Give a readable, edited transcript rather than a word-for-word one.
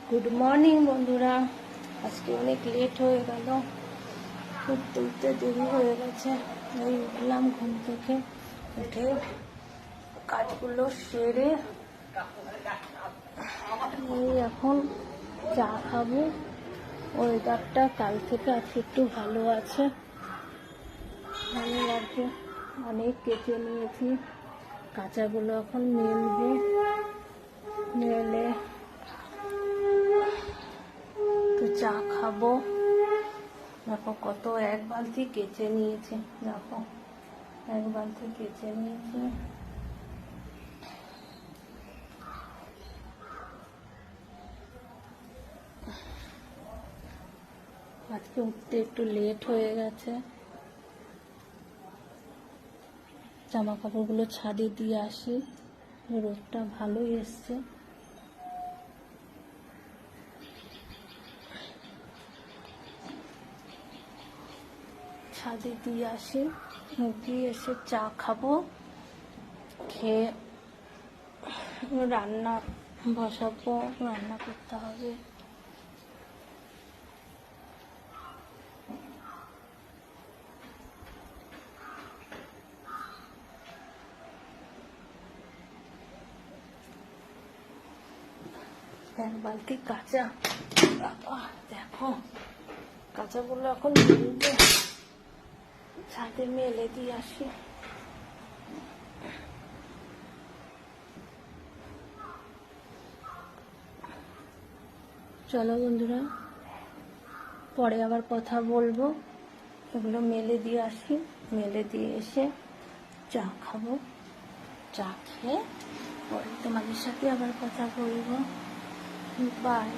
Good morning বন্ধুরা। আজকে অনেক লেট হয়ে গেল, উঠতে উঠতে দেরি হয়ে গেছে। এই উঠলাম ঘুম থেকে, উঠে কাজগুলো সেরে এই এখন চা খাবো। ওয়েদারটা কাল থেকে আজকে একটু ভালো আছে, ভালো লাগছে। অনেক কেচে নিয়েছি, কাঁচাগুলো এখন মেলবো, মেলে তো চা খাবো। দেখো কত, এক বালতি কেচে নিয়েছে, দেখো এক বালতি কেচে নিয়েছে। আজকে উঠতে একটু লেট হয়ে গেছে। জামা কাপড়গুলো ছাদে দিয়ে আসি, রোদটা ভালোই এসছে। ছাদে দিয়ে আসি, দিয়ে এসে চা খাবো, খেয়ে রান্না বসাবো, রান্না করতে হবে। এক বালতি কাঁচা, দেখো কাঁচাগুলো এখন মেলবে, ছাদে মেলে দিয়ে আসি। চলো বন্ধুরা, পরে আবার কথা বলবো। এগুলো মেলে দিয়ে আসি, মেলে দিয়ে এসে চা খাবো। চা খেয়ে পরে তোমাদের সাথে আবার কথা বলবো। বাই।